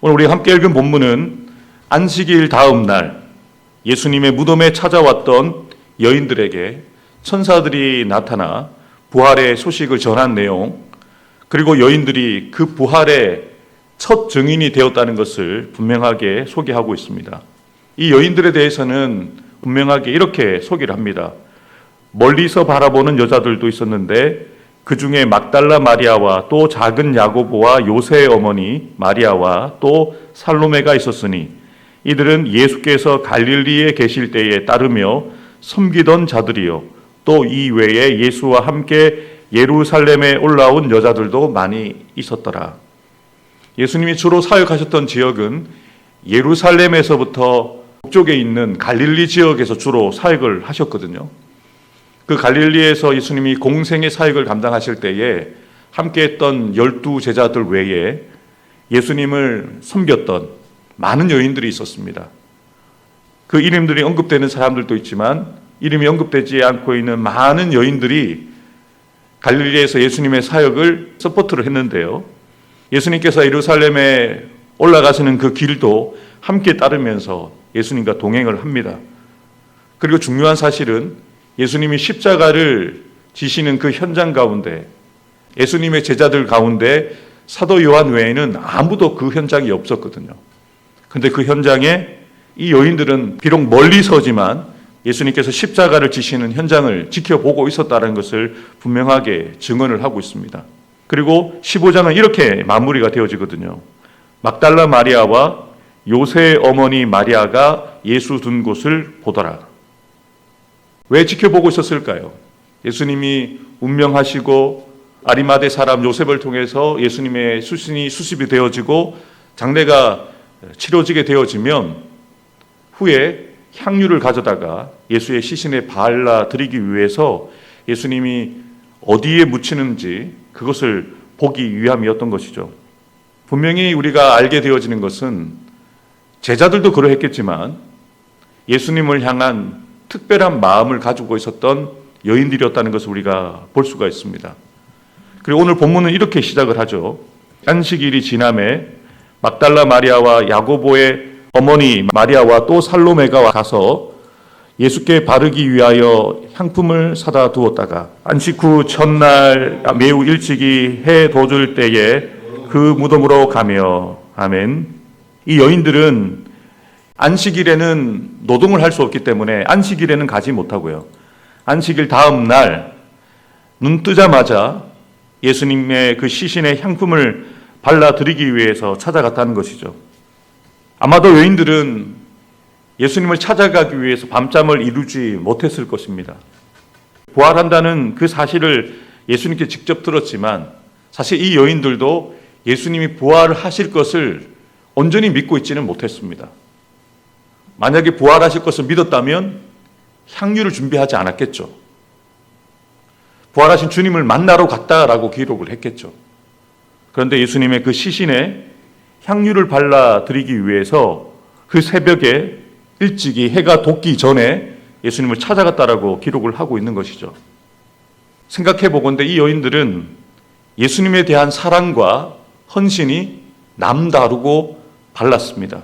오늘 우리가 함께 읽은 본문은 안식일 다음 날 예수님의 무덤에 찾아왔던 여인들에게 천사들이 나타나 부활의 소식을 전한 내용, 그리고 여인들이 그 부활의 첫 증인이 되었다는 것을 분명하게 소개하고 있습니다. 이 여인들에 대해서는 분명하게 이렇게 소개를 합니다. 멀리서 바라보는 여자들도 있었는데 그 중에 막달라 마리아와 또 작은 야고보와 요새의 어머니 마리아와 또 살로메가 있었으니 이들은 예수께서 갈릴리에 계실 때에 따르며 섬기던 자들이요 또 이 외에 예수와 함께 예루살렘에 올라온 여자들도 많이 있었더라. 예수님이 주로 사역하셨던 지역은 예루살렘에서부터 북쪽에 있는 갈릴리 지역에서 주로 사역을 하셨거든요. 그 갈릴리에서 예수님이 공생의 사역을 감당하실 때에 함께했던 12 제자들 외에 예수님을 섬겼던 많은 여인들이 있었습니다. 그 이름들이 언급되는 사람들도 있지만 이름이 언급되지 않고 있는 많은 여인들이 갈릴리에서 예수님의 사역을 서포트를 했는데요. 예수님께서 예루살렘에 올라가시는 그 길도 함께 따르면서 예수님과 동행을 합니다. 그리고 중요한 사실은 예수님이 십자가를 지시는 그 현장 가운데 예수님의 제자들 가운데 사도 요한 외에는 아무도 그 현장이 없었거든요. 그런데 그 현장에 이 여인들은 비록 멀리 서지만 예수님께서 십자가를 지시는 현장을 지켜보고 있었다는 것을 분명하게 증언을 하고 있습니다. 그리고 15장은 이렇게 마무리가 되어지거든요. 막달라 마리아와 요새의 어머니 마리아가 예수 둔 곳을 보더라. 왜 지켜보고 있었을까요? 예수님이 운명하시고 아리마대 사람 요셉을 통해서 예수님의 수신이 수습이 되어지고 장례가 치러지게 되어지면 후에 향유를 가져다가 예수의 시신에 발라드리기 위해서 예수님이 어디에 묻히는지 그것을 보기 위함이었던 것이죠. 분명히 우리가 알게 되어지는 것은 제자들도 그러했겠지만 예수님을 향한 특별한 마음을 가지고 있었던 여인들이었다는 것을 우리가 볼 수가 있습니다. 그리고 오늘 본문은 이렇게 시작을 하죠. 안식일이 지남에 막달라 마리아와 야고보의 어머니 마리아와 또 살로메가 가서 예수께 바르기 위하여 향품을 사다 두었다가 안식 후 첫날 매우 일찍이 해 돋을 때에 그 무덤으로 가며 아멘. 이 여인들은 안식일에는 노동을 할 수 없기 때문에 안식일에는 가지 못하고요. 안식일 다음 날 눈 뜨자마자 예수님의 그 시신의 향품을 발라드리기 위해서 찾아갔다는 것이죠. 아마도 여인들은 예수님을 찾아가기 위해서 밤잠을 이루지 못했을 것입니다. 부활한다는 그 사실을 예수님께 직접 들었지만 사실 이 여인들도 예수님이 부활하실 것을 온전히 믿고 있지는 못했습니다. 만약에 부활하실 것을 믿었다면 향유를 준비하지 않았겠죠. 부활하신 주님을 만나러 갔다라고 기록을 했겠죠. 그런데 예수님의 그 시신에 향유를 발라드리기 위해서 그 새벽에 일찍이 해가 돋기 전에 예수님을 찾아갔다라고 기록을 하고 있는 것이죠. 생각해 보건대 이 여인들은 예수님에 대한 사랑과 헌신이 남다르고 달랐습니다.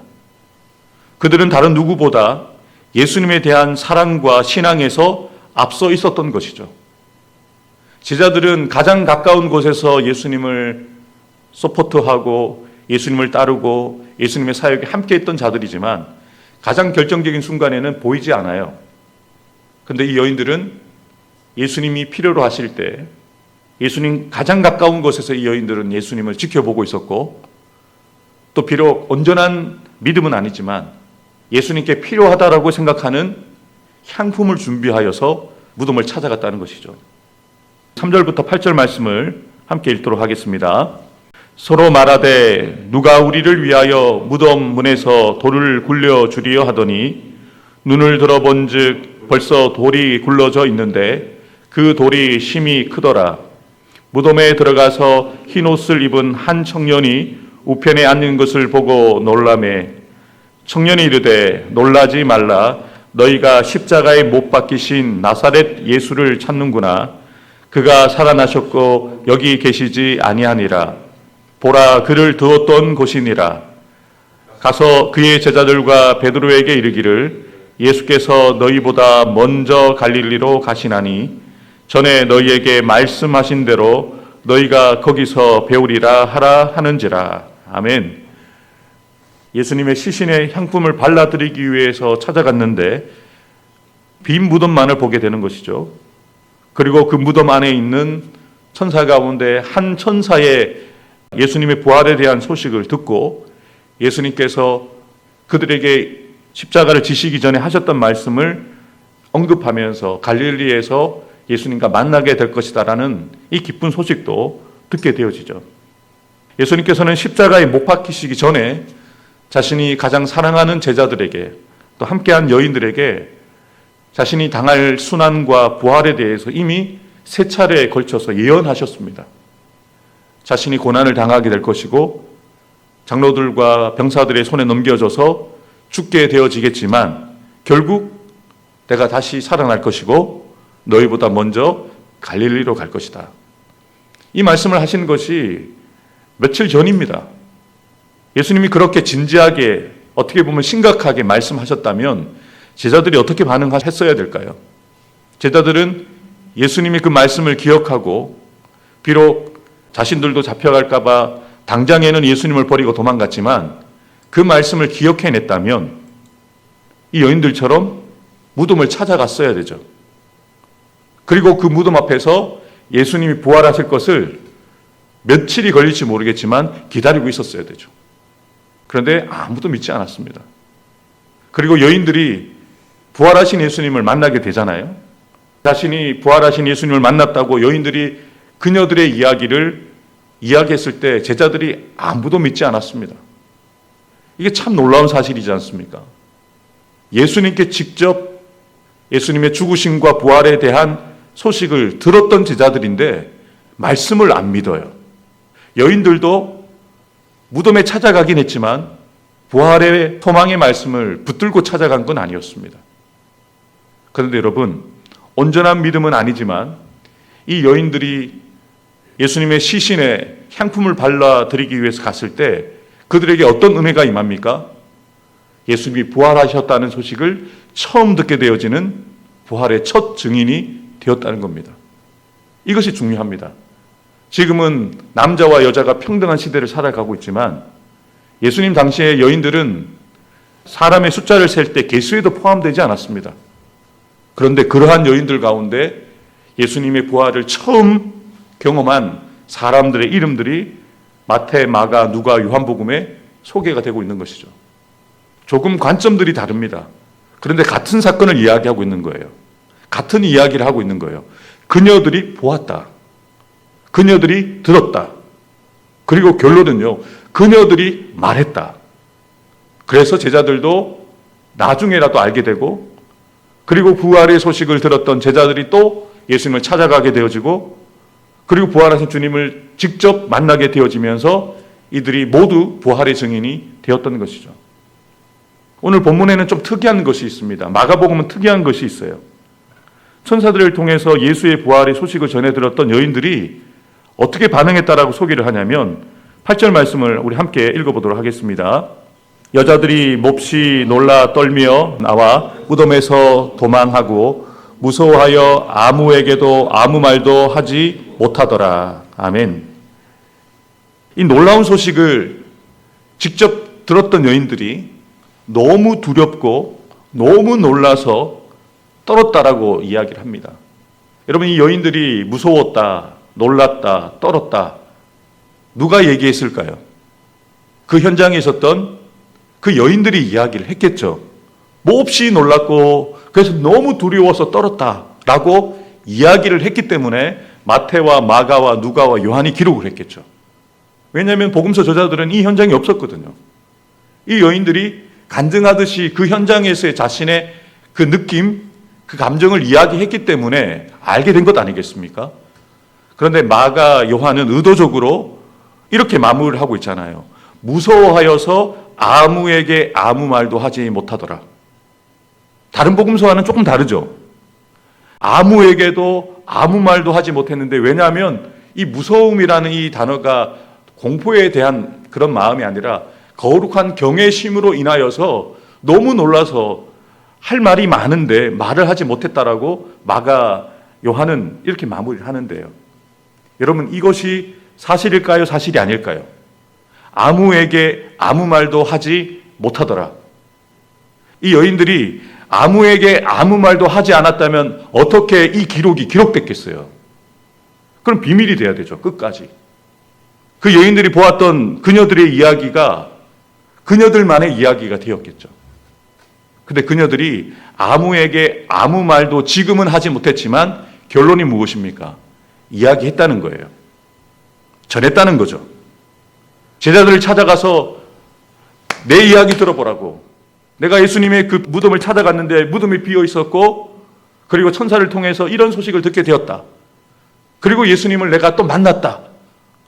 그들은 다른 누구보다 예수님에 대한 사랑과 신앙에서 앞서 있었던 것이죠. 제자들은 가장 가까운 곳에서 예수님을 서포트하고 예수님을 따르고 예수님의 사역에 함께했던 자들이지만 가장 결정적인 순간에는 보이지 않아요. 그런데 이 여인들은 예수님이 필요로 하실 때 예수님 가장 가까운 곳에서 이 여인들은 예수님을 지켜보고 있었고 또 비록 온전한 믿음은 아니지만 예수님께 필요하다라고 생각하는 향품을 준비하여서 무덤을 찾아갔다는 것이죠. 3절부터 8절 말씀을 함께 읽도록 하겠습니다. 서로 말하되 누가 우리를 위하여 무덤 문에서 돌을 굴려주리여 하더니 눈을 들어본즉 벌써 돌이 굴러져 있는데 그 돌이 심히 크더라. 무덤에 들어가서 흰옷을 입은 한 청년이 우편에 앉는 것을 보고 놀라매 청년이 이르되 놀라지 말라. 너희가 십자가에 못 박히신 나사렛 예수를 찾는구나. 그가 살아나셨고 여기 계시지 아니하니라. 보라 그를 두었던 곳이니라. 가서 그의 제자들과 베드로에게 이르기를 예수께서 너희보다 먼저 갈릴리로 가시나니 전에 너희에게 말씀하신 대로 너희가 거기서 배우리라 하라 하는지라. 아멘. 예수님의 시신의 향품을 발라드리기 위해서 찾아갔는데 빈 무덤만을 보게 되는 것이죠. 그리고 그 무덤 안에 있는 천사 가운데 한 천사의 예수님의 부활에 대한 소식을 듣고 예수님께서 그들에게 십자가를 지시기 전에 하셨던 말씀을 언급하면서 갈릴리에서 예수님과 만나게 될 것이다라는 이 기쁜 소식도 듣게 되어지죠. 예수님께서는 십자가에 못 박히시기 전에 자신이 가장 사랑하는 제자들에게 또 함께한 여인들에게 자신이 당할 순환과 부활에 대해서 이미 세 차례에 걸쳐서 예언하셨습니다. 자신이 고난을 당하게 될 것이고 장로들과 병사들의 손에 넘겨져서 죽게 되어지겠지만 결국 내가 다시 살아날 것이고 너희보다 먼저 갈릴리로 갈 것이다. 이 말씀을 하신 것이 며칠 전입니다. 예수님이 그렇게 진지하게 어떻게 보면 심각하게 말씀하셨다면 제자들이 어떻게 반응했어야 될까요? 제자들은 예수님이 그 말씀을 기억하고 비록 자신들도 잡혀갈까 봐 당장에는 예수님을 버리고 도망갔지만 그 말씀을 기억해냈다면 이 여인들처럼 무덤을 찾아갔어야 되죠. 그리고 그 무덤 앞에서 예수님이 부활하실 것을 며칠이 걸릴지 모르겠지만 기다리고 있었어야 되죠. 그런데 아무도 믿지 않았습니다. 그리고 여인들이 부활하신 예수님을 만나게 되잖아요. 자신이 부활하신 예수님을 만났다고 여인들이 그녀들의 이야기를 이야기했을 때 제자들이 아무도 믿지 않았습니다. 이게 참 놀라운 사실이지 않습니까? 예수님께 직접 예수님의 죽으심과 부활에 대한 소식을 들었던 제자들인데 말씀을 안 믿어요. 여인들도 무덤에 찾아가긴 했지만 부활의 소망의 말씀을 붙들고 찾아간 건 아니었습니다. 그런데 여러분, 온전한 믿음은 아니지만 이 여인들이 예수님의 시신에 향품을 발라드리기 위해서 갔을 때 그들에게 어떤 은혜가 임합니까? 예수님이 부활하셨다는 소식을 처음 듣게 되어지는 부활의 첫 증인이 되었다는 겁니다. 이것이 중요합니다. 지금은 남자와 여자가 평등한 시대를 살아가고 있지만 예수님 당시의 여인들은 사람의 숫자를 셀 때 개수에도 포함되지 않았습니다. 그런데 그러한 여인들 가운데 예수님의 부활을 처음 경험한 사람들의 이름들이 마태, 마가, 누가, 요한복음에 소개가 되고 있는 것이죠. 조금 관점들이 다릅니다. 그런데 같은 사건을 이야기하고 있는 거예요. 같은 이야기를 하고 있는 거예요. 그녀들이 보았다. 그녀들이 들었다. 그리고 결론은요, 그녀들이 말했다. 그래서 제자들도 나중에라도 알게 되고, 그리고 부활의 소식을 들었던 제자들이 또 예수님을 찾아가게 되어지고, 그리고 부활하신 주님을 직접 만나게 되어지면서 이들이 모두 부활의 증인이 되었던 것이죠. 오늘 본문에는 좀 특이한 것이 있습니다. 마가복음은 특이한 것이 있어요. 천사들을 통해서 예수의 부활의 소식을 전해 들었던 여인들이 어떻게 반응했다라고 소개를 하냐면 8절 말씀을 우리 함께 읽어보도록 하겠습니다. 여자들이 몹시 놀라 떨며 나와 무덤에서 도망하고 무서워하여 아무에게도 아무 말도 하지 못하더라. 아멘. 이 놀라운 소식을 직접 들었던 여인들이 너무 두렵고 너무 놀라서 떨었다라고 이야기를 합니다. 여러분, 이 여인들이 무서웠다, 놀랐다, 떨었다, 누가 얘기했을까요? 그 현장에 있었던 그 여인들이 이야기를 했겠죠. 몹시 놀랐고 그래서 너무 두려워서 떨었다라고 이야기를 했기 때문에 마태와 마가와 누가와 요한이 기록을 했겠죠. 왜냐하면 복음서 저자들은 이 현장이 없었거든요. 이 여인들이 간증하듯이 그 현장에서의 자신의 그 느낌, 그 감정을 이야기했기 때문에 알게 된 것 아니겠습니까? 그런데 마가, 요한은 의도적으로 이렇게 마무리를 하고 있잖아요. 무서워하여서 아무에게 아무 말도 하지 못하더라. 다른 복음서와는 조금 다르죠. 아무에게도 아무 말도 하지 못했는데, 왜냐하면 이 무서움이라는 이 단어가 공포에 대한 그런 마음이 아니라 거룩한 경외심으로 인하여서 너무 놀라서 할 말이 많은데 말을 하지 못했다라고 마가 요한은 이렇게 마무리를 하는데요. 여러분, 이것이 사실일까요? 사실이 아닐까요? 아무에게 아무 말도 하지 못하더라. 이 여인들이 아무에게 아무 말도 하지 않았다면 어떻게 이 기록이 기록됐겠어요? 그럼 비밀이 돼야 되죠, 끝까지. 그 여인들이 보았던 그녀들의 이야기가 그녀들만의 이야기가 되었겠죠. 근데 그녀들이 아무에게 아무 말도 지금은 하지 못했지만 결론이 무엇입니까? 이야기했다는 거예요. 전했다는 거죠. 제자들을 찾아가서 내 이야기 들어보라고. 내가 예수님의 그 무덤을 찾아갔는데 무덤이 비어 있었고, 그리고 천사를 통해서 이런 소식을 듣게 되었다. 그리고 예수님을 내가 또 만났다.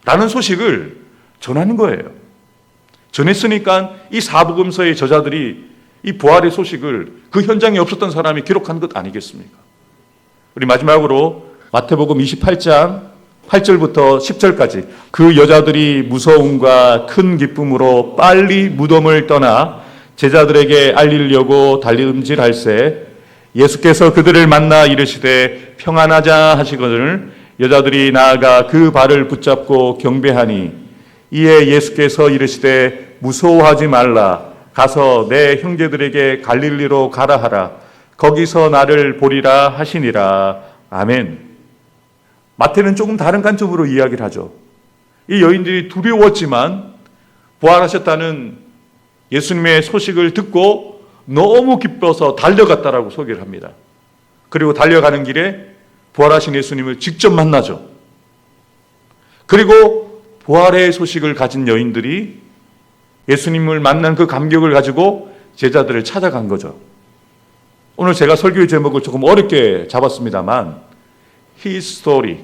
라는 소식을 전하는 거예요. 전했으니까 이 사복음서의 저자들이 이 부활의 소식을 그 현장에 없었던 사람이 기록한 것 아니겠습니까? 우리 마지막으로 마태복음 28장 8절부터 10절까지 그 여자들이 무서움과 큰 기쁨으로 빨리 무덤을 떠나 제자들에게 알리려고 달림질할새 예수께서 그들을 만나 이르시되 평안하자 하시거늘 여자들이 나아가 그 발을 붙잡고 경배하니 이에 예수께서 이르시되 무서워하지 말라 가서 내 형제들에게 갈릴리로 가라 하라 거기서 나를 보리라 하시니라. 아멘. 마태는 조금 다른 관점으로 이야기를 하죠. 이 여인들이 두려웠지만 부활하셨다는 예수님의 소식을 듣고 너무 기뻐서 달려갔다라고 소개를 합니다. 그리고 달려가는 길에 부활하신 예수님을 직접 만나죠. 그리고 부활의 소식을 가진 여인들이 예수님을 만난 그 감격을 가지고 제자들을 찾아간 거죠. 오늘 제가 설교의 제목을 조금 어렵게 잡았습니다만 His story.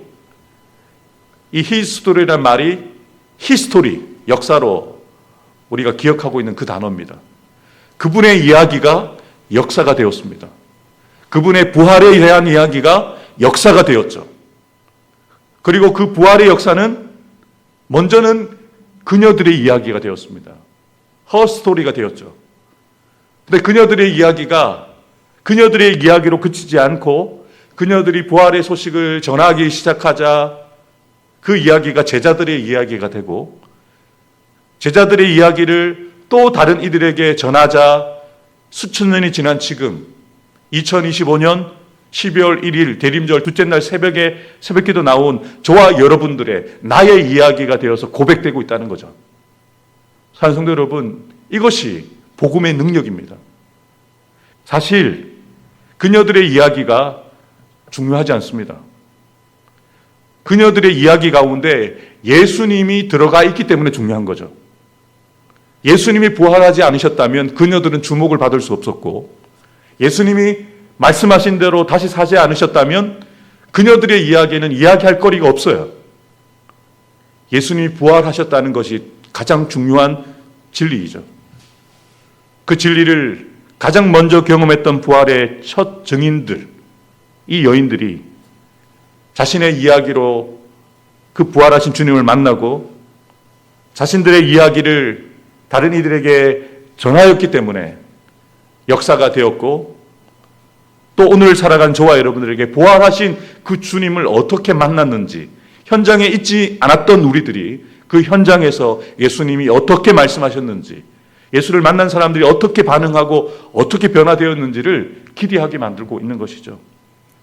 이 His story란 말이 히스토리, 역사로 우리가 기억하고 있는 그 단어입니다. 그분의 이야기가 역사가 되었습니다. 그분의 부활에 대한 이야기가 역사가 되었죠. 그리고 그 부활의 역사는 먼저는 그녀들의 이야기가 되었습니다. Her story가 되었죠. 근데 그녀들의 이야기가 그녀들의 이야기로 그치지 않고 그녀들이 부활의 소식을 전하기 시작하자 그 이야기가 제자들의 이야기가 되고 제자들의 이야기를 또 다른 이들에게 전하자 수천 년이 지난 지금 2025년 12월 1일 대림절 둘째 날 새벽에 새벽기도 나온 저와 여러분들의 나의 이야기가 되어서 고백되고 있다는 거죠. 사랑하는 성도 여러분, 이것이 복음의 능력입니다. 사실 그녀들의 이야기가 중요하지 않습니다. 그녀들의 이야기 가운데 예수님이 들어가 있기 때문에 중요한 거죠. 예수님이 부활하지 않으셨다면 그녀들은 주목을 받을 수 없었고 예수님이 말씀하신 대로 다시 사지 않으셨다면 그녀들의 이야기에는 이야기할 거리가 없어요. 예수님이 부활하셨다는 것이 가장 중요한 진리이죠. 그 진리를 가장 먼저 경험했던 부활의 첫 증인들, 이 여인들이 자신의 이야기로 그 부활하신 주님을 만나고 자신들의 이야기를 다른 이들에게 전하였기 때문에 역사가 되었고 또 오늘 살아간 저와 여러분들에게 부활하신 그 주님을 어떻게 만났는지 현장에 있지 않았던 우리들이 그 현장에서 예수님이 어떻게 말씀하셨는지 예수를 만난 사람들이 어떻게 반응하고 어떻게 변화되었는지를 기대하게 만들고 있는 것이죠.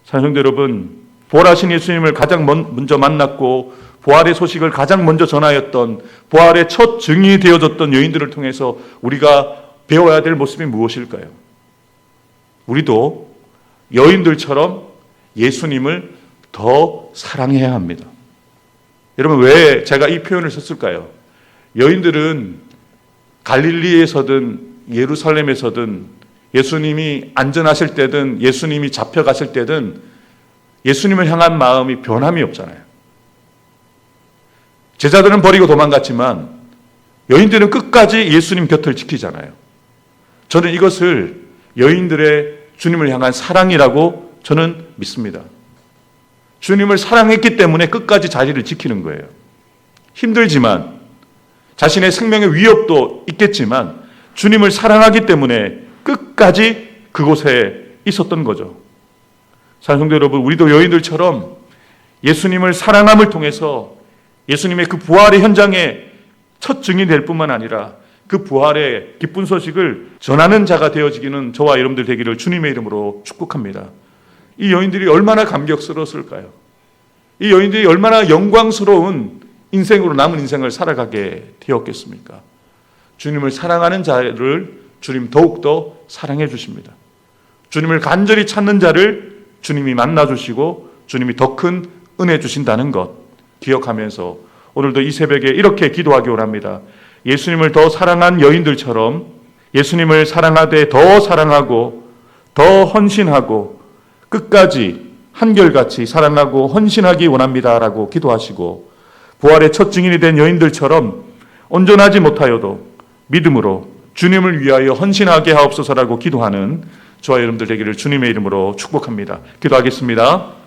사랑하는 성도 여러분, 부활하신 예수님을 가장 먼저 만났고 부활의 소식을 가장 먼저 전하였던 부활의 첫 증인이 되어졌던 여인들을 통해서 우리가 배워야 될 모습이 무엇일까요? 우리도 여인들처럼 예수님을 더 사랑해야 합니다. 여러분, 왜 제가 이 표현을 썼을까요? 여인들은 갈릴리에서든 예루살렘에서든 예수님이 안전하실 때든 예수님이 잡혀갔을 때든 예수님을 향한 마음이 변함이 없잖아요. 제자들은 버리고 도망갔지만 여인들은 끝까지 예수님 곁을 지키잖아요. 저는 이것을 여인들의 주님을 향한 사랑이라고 저는 믿습니다. 주님을 사랑했기 때문에 끝까지 자리를 지키는 거예요. 힘들지만 자신의 생명의 위협도 있겠지만 주님을 사랑하기 때문에 끝까지 그곳에 있었던 거죠. 사랑하는 성도 여러분, 우리도 여인들처럼 예수님을 사랑함을 통해서 예수님의 그 부활의 현장에 첫 증인이 될 뿐만 아니라 그 부활의 기쁜 소식을 전하는 자가 되어지기는 저와 여러분들 되기를 주님의 이름으로 축복합니다. 이 여인들이 얼마나 감격스러웠을까요? 이 여인들이 얼마나 영광스러운 인생으로 남은 인생을 살아가게 되었겠습니까? 주님을 사랑하는 자를 주님 더욱더 사랑해 주십니다. 주님을 간절히 찾는 자를 주님이 만나주시고 주님이 더 큰 은혜 주신다는 것 기억하면서 오늘도 이 새벽에 이렇게 기도하기 원합니다. 예수님을 더 사랑한 여인들처럼 예수님을 사랑하되 더 사랑하고 더 헌신하고 끝까지 한결같이 사랑하고 헌신하기 원합니다라고 기도하시고 부활의 첫 증인이 된 여인들처럼 온전하지 못하여도 믿음으로 주님을 위하여 헌신하게 하옵소서라고 기도하는 저와 여러분들 되기를 주님의 이름으로 축복합니다. 기도하겠습니다.